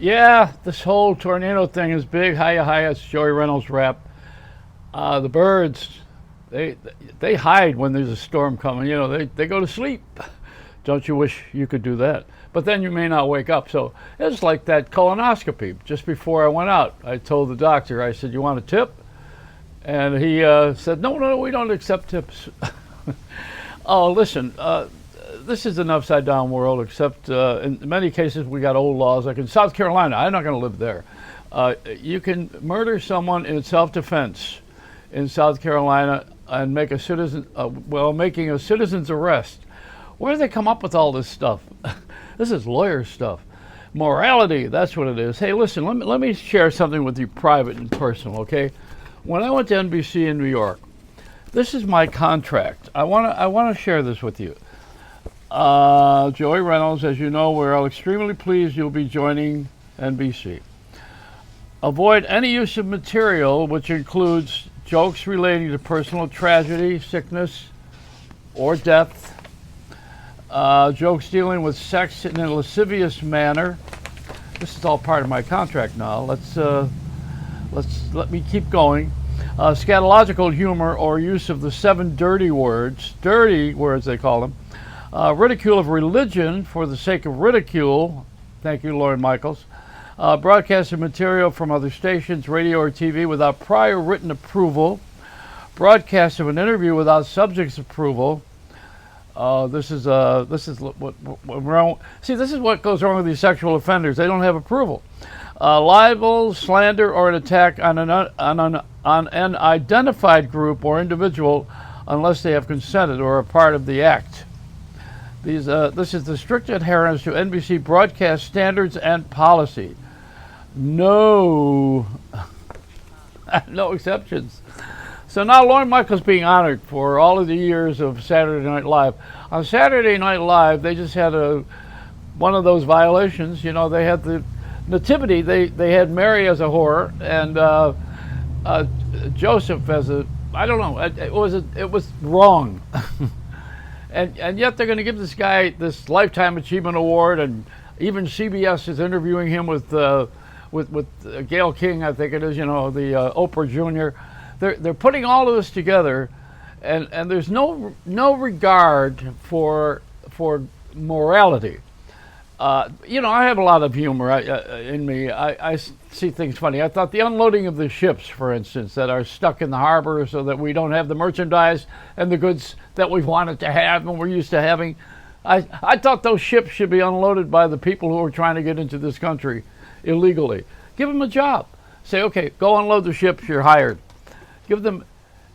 Yeah, this whole tornado thing is big. Hiya, hiya. It's Joey Reynolds rap. The birds, they they hide when there's a storm coming. They go to sleep. Don't you wish you could do that? But then you may not wake up. So it's like that colonoscopy. Just before I went out, I told the doctor, I said, "You want a tip?" And he said, "No, no, we don't accept tips." Oh, listen, this is an upside down world, except in many cases we got old laws. Like in South Carolina, I'm not going to live there. You can murder someone in self defense in South Carolina and make a citizen, making a citizen's arrest. Where do they come up with all this stuff? This is lawyer stuff. Morality, that's what it is. Hey, listen, let me share something with you private and personal, okay? When I went to NBC in New York, this is my contract. I want to share this with you. Joey Reynolds, as you know, we're all extremely pleased you'll be joining NBC. Avoid any use of material which includes jokes relating to personal tragedy, sickness, or death, jokes dealing with sex in a lascivious manner. This is all part of my contract now. Let me keep going. Scatological humor or use of the 7 dirty words they call them. Ridicule of religion for the sake of ridicule. Thank you, Lauren Michaels. Broadcast of material from other stations, radio or TV without prior written approval. Broadcast of an interview without subject's approval. This is what wrong. See, this is what goes wrong with these sexual offenders. They don't have approval. Libel, slander, or an attack on an identified group or individual unless they have consented or are part of the act. This is the strict adherence to NBC broadcast standards and policy. No exceptions. So now Lauren Michaels being honored for all of the years of Saturday Night Live. On Saturday Night Live, they just had one of those violations. They had the nativity. They had Mary as a whore and Joseph as a, I don't know. It was wrong. And yet they're going to give this guy this Lifetime Achievement Award, and even CBS is interviewing him with Gayle King, I think it is, the Oprah Jr. They're putting all of this together, and there's no regard for morality. I have a lot of humor in me. I see things funny. I thought the unloading of the ships, for instance, that are stuck in the harbor so that we don't have the merchandise and the goods that we've wanted to have and we're used to having. I thought those ships should be unloaded by the people who are trying to get into this country illegally. Give them a job. Say, okay, go unload the ships, you're hired. Give them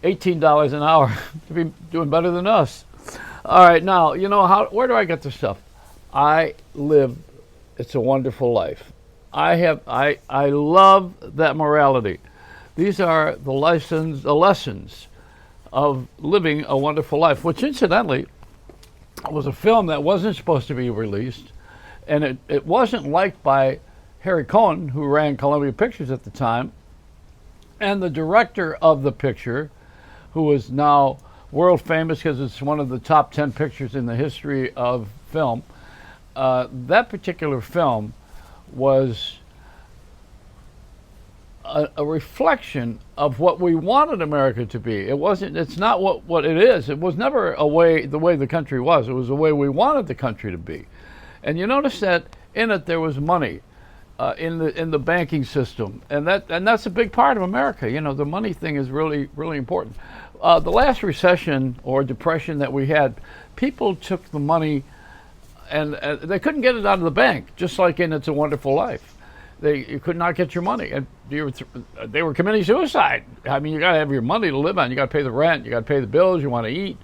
$18 an hour to be doing better than us. All right, now, where do I get this stuff? I live, it's a wonderful life. I love that morality. These are the lessons of living a wonderful life, which incidentally was a film that wasn't supposed to be released, and it wasn't liked by Harry Cohn, who ran Columbia Pictures at the time, and the director of the picture, who is now world famous because it's one of the top 10 pictures in the history of film. That particular film was a reflection of what we wanted America to be. It's not what it is. It was never the way the country was. It was the way we wanted the country to be. And you notice that in it there was money in the banking system, and that's a big part of America. The money thing is really, really important. The last recession or depression that we had, people took the money and they couldn't get it out of the bank, just like in It's a Wonderful Life. You could not get your money, and they were committing suicide. I mean, you got to have your money to live on. You got to pay the rent. You got to pay the bills. You want to eat.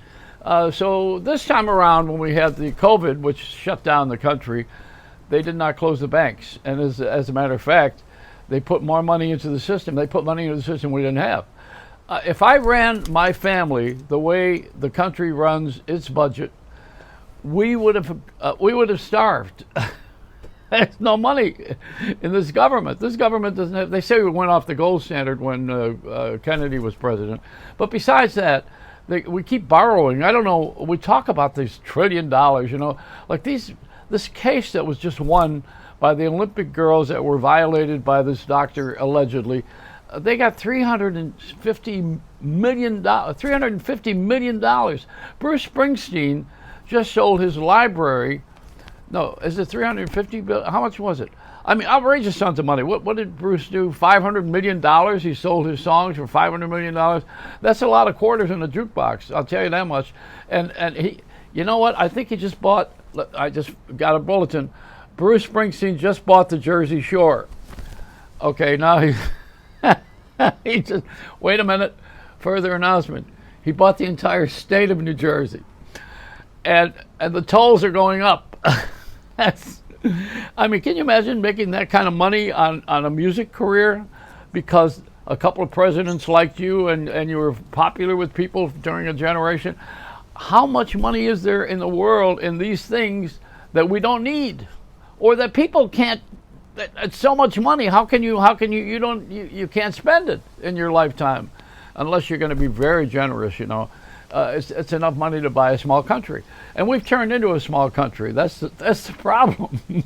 So this time around, when we had the COVID, which shut down the country, they did not close the banks. And as a matter of fact, they put more money into the system. They put money into the system we didn't have. If I ran my family the way the country runs its budget, we would have starved. There's no money in this government. This government doesn't have. They say we went off the gold standard when Kennedy was president, but besides that, we keep borrowing. I don't know. We talk about these $1 trillion. Like this case that was just won by the Olympic girls that were violated by this doctor allegedly. They got $350 million. Bruce Springsteen just sold his library. No, is it 350 billion? How much was it? I mean, outrageous sums of money. What did Bruce do? $500 million? He sold his songs for $500 million. That's a lot of quarters in a jukebox. I'll tell you that much. And he, you know what? I think he just bought. I just got a bulletin. Bruce Springsteen just bought the Jersey Shore. Okay, now he he just wait a minute. Further announcement. He bought the entire state of New Jersey, and the tolls are going up. I mean, can you imagine making that kind of money on a music career because a couple of presidents liked you and you were popular with people during a generation? How much money is there in the world in these things that we don't need, or that people can't? It's so much money. How can you you can't spend it in your lifetime unless you're going to be very generous, you know. It's enough money to buy a small country, and we've turned into a small country. That's the problem. And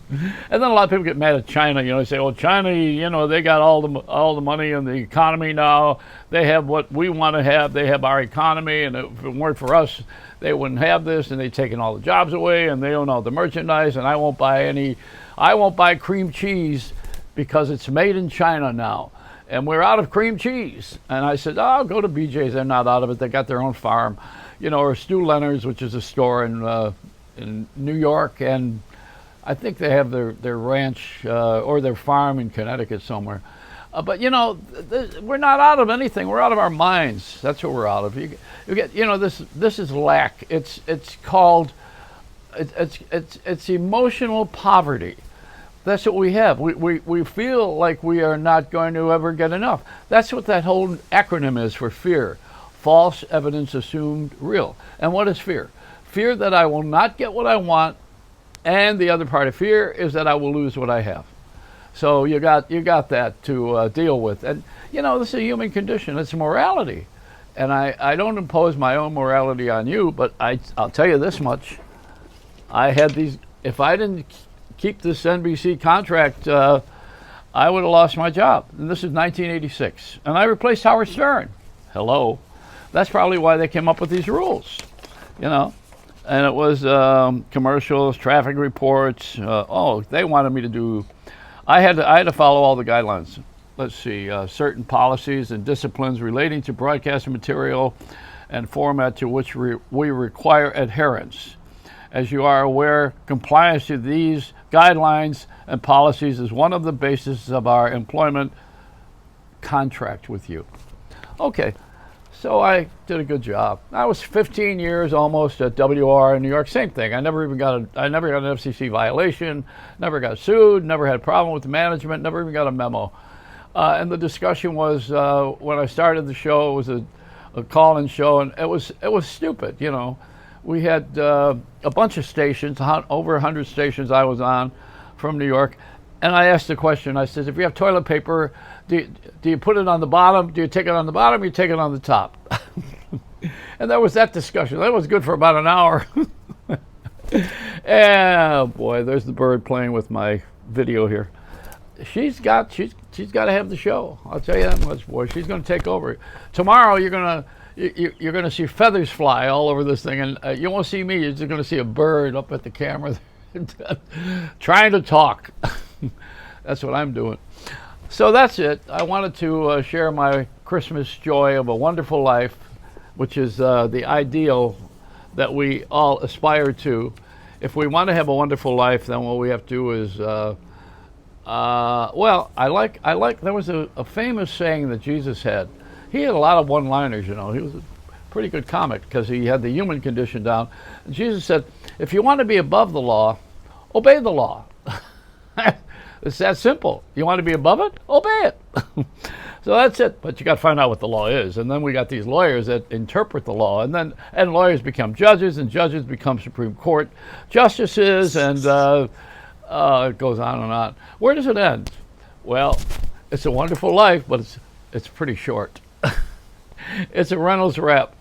then a lot of people get mad at China. You know, they say, "Oh, China, you know, they got all the money in the economy now. They have what we want to have. They have our economy, and if it weren't for us, they wouldn't have this. And they've taken all the jobs away, and they own all the merchandise. And I won't buy cream cheese because it's made in China now." And we're out of cream cheese. And I said, "Oh, go to BJ's. They're not out of it. They got their own farm, you know, or Stu Leonard's, which is a store in New York, and I think they have their ranch or their farm in Connecticut somewhere." But you know, we're not out of anything. We're out of our minds. That's what we're out of. You get, you know, this is lack. It's called it's emotional poverty. That's what we have. We feel like we are not going to ever get enough. That's what that whole acronym is for fear. False evidence assumed real. And what is fear? Fear that I will not get what I want, and the other part of fear is that I will lose what I have. So you got that to deal with. And you know, this is a human condition. It's morality. And I don't impose my own morality on you, but I'll tell you this much. I had these, if I didn't keep this NBC contract, I would have lost my job. And this is 1986. And I replaced Howard Stern. Hello. That's probably why they came up with these rules, you know. And it was commercials, traffic reports. They wanted me to do, I had to follow all the guidelines. Let's see, certain policies and disciplines relating to broadcasting material and format to which we require adherence. As you are aware, compliance to these guidelines and policies is one of the bases of our employment contract with you. Okay, so I did a good job. I was 15 years almost at WR in New York. Same thing. I never got an FCC violation, never got sued, never had a problem with the management, never even got a memo. And the discussion was when I started the show, it was a call-in show, and it was stupid, you know. We had a bunch of stations, over 100 stations I was on from New York, and I asked the question. I said, if you have toilet paper, do you put it on the bottom? Do you take it on the bottom, or you take it on the top? And there was that discussion. That was good for about an hour. Oh boy, there's the bird playing with my video here. She's got to have the show. I'll tell you that much, boy. She's going to take over. Tomorrow you're going to see feathers fly all over this thing, and you won't see me. You're just going to see a bird up at the camera trying to talk. That's what I'm doing. So that's it. I wanted to share my Christmas joy of a wonderful life, which is the ideal that we all aspire to. If we want to have a wonderful life, then what we have to do is, I like. There was a famous saying that Jesus had. He had a lot of one-liners, you know. He was a pretty good comic because he had the human condition down. And Jesus said, if you want to be above the law, obey the law. It's that simple. You want to be above it? Obey it. So that's it. But you got to find out what the law is. And then we got these lawyers that interpret the law. And lawyers become judges, and judges become Supreme Court justices, and it goes on and on. Where does it end? Well, it's a wonderful life, but it's pretty short. It's a Reynolds wrap.